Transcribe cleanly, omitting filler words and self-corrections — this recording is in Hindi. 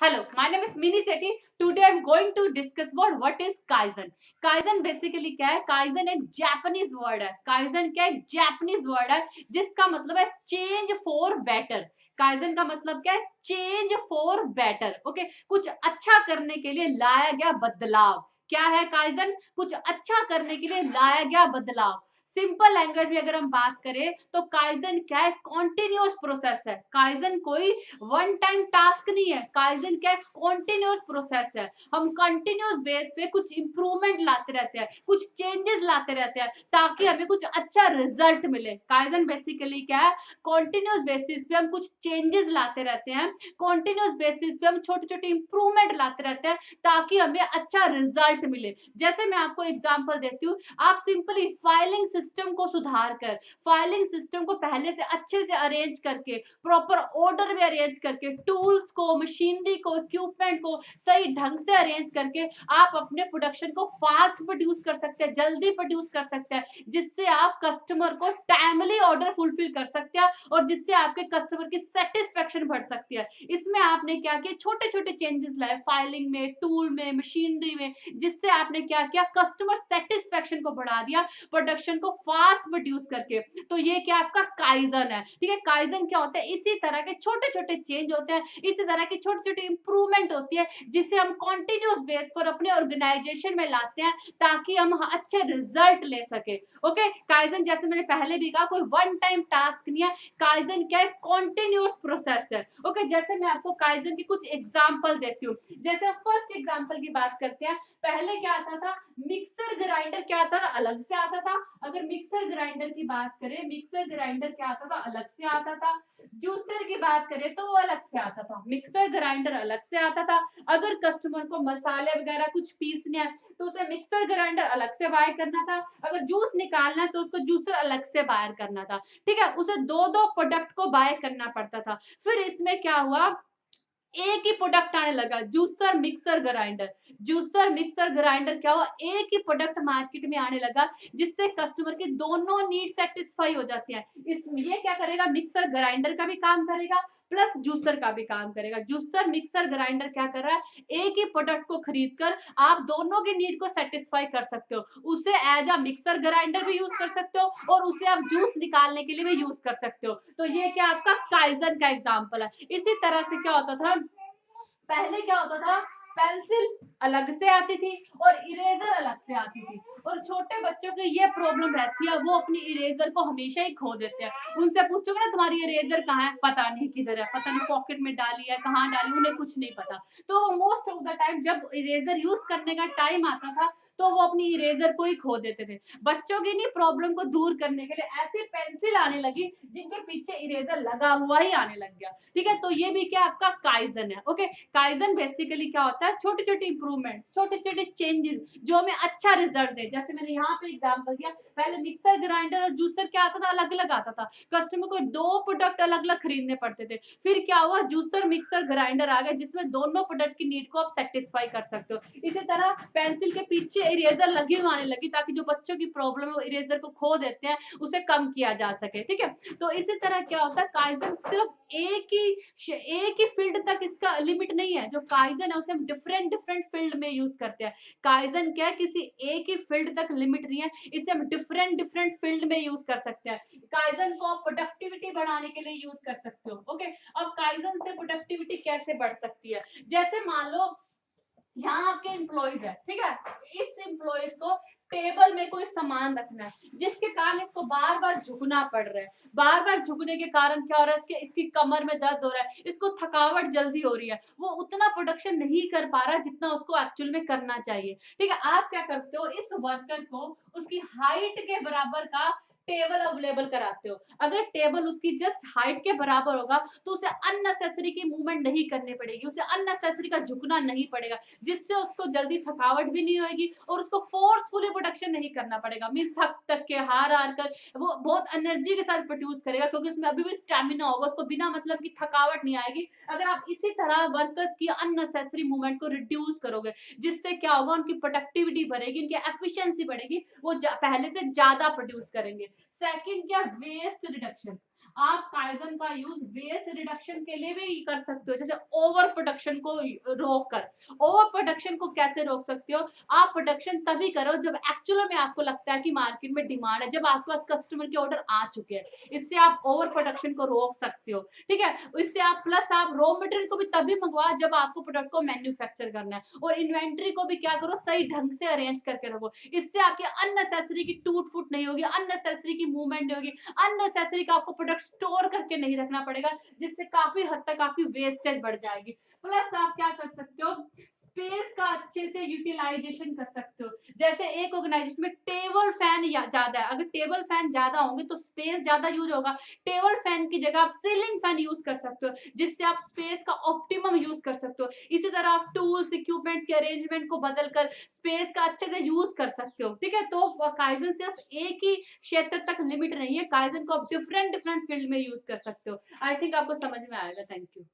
Hello, my name is Mini Sethi. Today I'm going to discuss about what is Kaizen. Kaizen basically क्या है? Kaizen एक Japanese word है. Kaizen क्या है? Japanese word है जिसका मतलब है change for better. Kaizen का मतलब क्या है? Change for better. Okay? कुछ अच्छा करने के लिए लाया गया बदलाव. क्या है Kaizen? कुछ अच्छा करने के लिए लाया गया बदलाव. सिंपल लैंग्वेज में अगर हम बात करें तो काइजन क्या है? कॉन्टिन्यूस प्रोसेस है. काइजन कोई वन टाइम टास्क नहीं है. काइजन क्या है? कॉन्टिन्यूस प्रोसेस है. हम कंटिन्यूस बेस पे कुछ इंप्रूवमेंट लाते रहते हैं, कुछ चेंजेस लाते रहते हैं ताकि हमें कुछ अच्छा रिजल्ट मिले. काइजन बेसिकली क्या है? कॉन्टिन्यूस बेसिस पे हम कुछ चेंजेस लाते रहते हैं, कॉन्टिन्यूस बेसिस पे हम छोटे छोटे इंप्रूवमेंट लाते रहते हैं ताकि हमें अच्छा रिजल्ट मिले. जैसे मैं आपको एग्जांपल देती हूँ. आप सिंपली फाइलिंग सिस्टम को सुधार कर, फाइलिंग सिस्टम को पहले से अच्छे से अरेंज करके, प्रॉपर ऑर्डर में अरेंज करके, टूल्स को, मशीनरी को, इक्विपमेंट को सही ढंग से अरेंज करके आप अपने प्रोडक्शन को फास्ट प्रोड्यूस कर सकते हैं, जल्दी प्रोड्यूस कर सकते हैं, जिससे आप कस्टमर को टाइमली ऑर्डर फुलफिल कर सकते हैं और जिससे आपके कस्टमर की सेटिस्फेक्शन बढ़ सकती है. इसमें आपने क्या किया? छोटे छोटे चेंजेस लाए फाइलिंग में, टूल में, मशीनरी में, जिससे आपने क्या किया? कस्टमर सेटिस्फेक्शन को बढ़ा दिया प्रोडक्शन को फास्ट प्रोड्यूस करके. तो ये क्या आपका काइजन है. ठीक है, काइजन क्या होता है? इसी तरह के छोटे छोटे चेंज होते हैं, इसी तरह की छोटी छोटी इंप्रूवमेंट होती है जिसे हम कॉन्टिन्यूस बेस पर अपने ऑर्गेनाइजेशन में लाते हैं ताकि हम अच्छे रिजल्ट ले सके. ओके, काइजन जैसे मैंने पहले भी कहा कोई वन टाइम टास्क नहीं है. काइजन क्या है? कॉन्टिन्यूस प्रोसेस है. ओके, जैसे मैं आपको काइजन की कुछ एग्जांपल देती हूँ. जैसे फर्स्ट एग्जांपल की बात करते हैं. पहले क्या आता था? मिक्सर ग्राइंडर क्या आता था? अलग से आता था. अगर मिक्सर ग्राइंडर की बात करें, मिक्सर ग्राइंडर क्या आता था? अलग से आता था. जूसर की बात करें तो वो अलग से आता था. मिक्सर ग्राइंडर अलग से आता था. अगर कस्टमर को मसाले वगैरह कुछ पीसने हैं तो उसे मिक्सर ग्राइंडर अलग से बाय करना था. अगर जूस निकालना है तो उसको जूसर अलग से बाय करना था. ठीक है, उसे दो दो प्रोडक्ट को बाय करना पड़ता था. फिर इसमें क्या हुआ? एक ही प्रोडक्ट आने लगा, juicer mixer grinder. Juicer mixer grinder क्या हुआ? एक ही प्रोडक्ट मार्केट में आने लगा जिससे कस्टमर की दोनों नीड सेटिस्फाई हो जाती है. इसमें ये क्या करेगा? मिक्सर ग्राइंडर का भी काम करेगा प्लस जूसर का भी काम करेगा. जूसर मिक्सर ग्राइंडर क्या कर रहा है? एक ही प्रोडक्ट को खरीद कर आप दोनों की नीड को सेटिस्फाई कर सकते हो. उसे एज अ मिक्सर ग्राइंडर भी यूज कर सकते हो और उसे आप जूस निकालने के लिए भी यूज कर सकते हो. तो ये क्या आपका काइजन का एग्जाम्पल है. इसी तरह से क्या होता था? पहले क्या होता था? पेंसिल अलग से आती थी और इरेजर अलग से आती थी. और छोटे बच्चों की ये प्रॉब्लम रहती है, वो अपनी इरेजर को हमेशा ही खो देते हैं. उनसे पूछोगे ना तुम्हारी इरेजर कहाँ है? पता नहीं किधर है, पता नहीं पॉकेट में डाली है, कहाँ डाली, उन्हें कुछ नहीं पता. तो मोस्ट ऑफ द टाइम जब इरेजर यूज करने का टाइम आता था तो वो अपनी इरेजर को ही खो देते थे. बच्चों की नहीं प्रॉब्लम को दूर करने के लिए ऐसी पेंसिल आने लगी जिनके पीछे इरेजर लगा हुआ ही आने लग गया. ठीक है, तो ये भी क्या आपका काइजन है. ओके, काइजन बेसिकली क्या होता है? छोटे छोटे इंप्रूवमेंट, छोटे छोटे चेंजेस जो हमें अच्छा रिजल्ट दे. जैसे मैंने यहाँ पे एग्जांपल दिया, पहले मिक्सर ग्राइंडर और जूसर क्या आता था? अलग अलग आता था. कस्टमर को दो प्रोडक्ट अलग अलग खरीदने पड़ते थे. फिर क्या हुआ? जूसर मिक्सर ग्राइंडर आ गया जिसमें दोनों प्रोडक्ट की नीड को आप सेटिस्फाई कर सकते हो. इसी तरह पेंसिल के पीछे इरेजर लगी हुई आने लगी ताकि जो बच्चों की प्रॉब्लम है वो इरेजर को खो देते हैं, उसे कम किया जा सके. ठीक है, तो इसी तरह क्या होता है? काइजन सिर्फ एक ही फील्ड तक इसका लिमिट नहीं है. जो काइजन है उसे हम डिफरेंट डिफरेंट फील्ड में यूज करते हैं. काइजन क्या है? किसी एक ही फील्ड तक लिमिट नहीं है, इसे हम डिफरेंट डिफरेंट फील्ड में यूज कर सकते हैं. काइजन को आप प्रोडक्टिविटी बढ़ाने के लिए यूज कर सकते हो. ओके, अब काइजन से प्रोडक्टिविटी कैसे बढ़ सकती है? जैसे मान लो यहाँ आपके एम्प्लॉइज है. ठीक है, इस एम्प्लॉइज को टेबल में कोई सामान रखना है जिसके कारण इसको बार बार झुकना पड़ रहा है. बार बार झुकने के कारण क्या हो रहा है? इसकी कमर में दर्द हो रहा है, इसको थकावट जल्दी हो रही है, वो उतना प्रोडक्शन नहीं कर पा रहा जितना उसको एक्चुअल में करना चाहिए. ठीक है, आप क्या करते हो? इस वर्कर को उसकी हाइट के बराबर का टेबल अवेलेबल कराते हो. अगर टेबल उसकी जस्ट हाइट के बराबर होगा तो उसे अननेसेसरी की मूवमेंट नहीं करनी पड़ेगी, उसे अननेसेसरी का झुकना नहीं पड़ेगा, जिससे उसको जल्दी थकावट भी नहीं होगी और उसको फोर्सफुली प्रोडक्शन नहीं करना पड़ेगा. मीन थक थक के हार हार कर वो बहुत एनर्जी के साथ प्रोड्यूस करेगा क्योंकि उसमें अभी भी स्टैमिना होगा, उसको बिना मतलब की थकावट नहीं आएगी. अगर आप इसी तरह वर्कर्स की अननेसेसरी मूवमेंट को रिड्यूस करोगे जिससे क्या होगा? उनकी प्रोडक्टिविटी बढ़ेगी, उनकी एफिशिएंसी बढ़ेगी, वो पहले से ज्यादा प्रोड्यूस करेंगे. सेकंड क्या? Waste reduction. आप काइजन का यूज वेस्ट रिडक्शन के लिए भी कर सकते हो, जैसे ओवर प्रोडक्शन को रोक कर। ओवर प्रोडक्शन को कैसे रोक सकते हो? आप प्रोडक्शन तभी करो जब एक्चुअल में आपको लगता है कि मार्केट में डिमांड है, जब आपके पास कस्टमर के ऑर्डर आ चुके हैं। इससे आप ओवर प्रोडक्शन को रोक सकते हो, ठीक है। इससे आप प्लस आप रॉ मटेरियल को भी तभी मंगवाओ जब आपको प्रोडक्ट को मैन्युफैक्चर करना है, और इन्वेंटरी को भी क्या करो, सही ढंग से अरेंज करके रखो। इससे आपके अननेसेसरी की टूट फूट नहीं होगी, अननेसेसरी की मूवमेंट नहीं होगी, अननेसेसरी का आपको प्रोडक्ट स्टोर करके नहीं रखना पड़ेगा, जिससे काफी हद तक आपकी वेस्टेज बढ़ जाएगी। प्लस आप क्या कर सकते हो, स्पेस का अच्छे से यूटिलाइजेशन कर सकते हो। जैसे एक ऑर्गेनाइजेशन में टेबल फैन ज्यादा है, अगर टेबल फैन ज्यादा होंगे तो स्पेस ज्यादा यूज होगा। टेबल फैन की जगह आप सीलिंग फैन यूज कर सकते हो, जिससे आप स्पेस का ऑप्टिमम यूज कर सकते हो। इसी तरह आप टूल्स इक्विपमेंट्स के अरेंजमेंट को बदलकर स्पेस का अच्छे से यूज कर सकते हो, ठीक है। तो काइजन सिर्फ एक ही क्षेत्र तक लिमिट नहीं है, काइजन को आप डिफरेंट डिफरेंट फील्ड में यूज कर सकते हो। आई थिंक आपको समझ में आएगा। Thank you.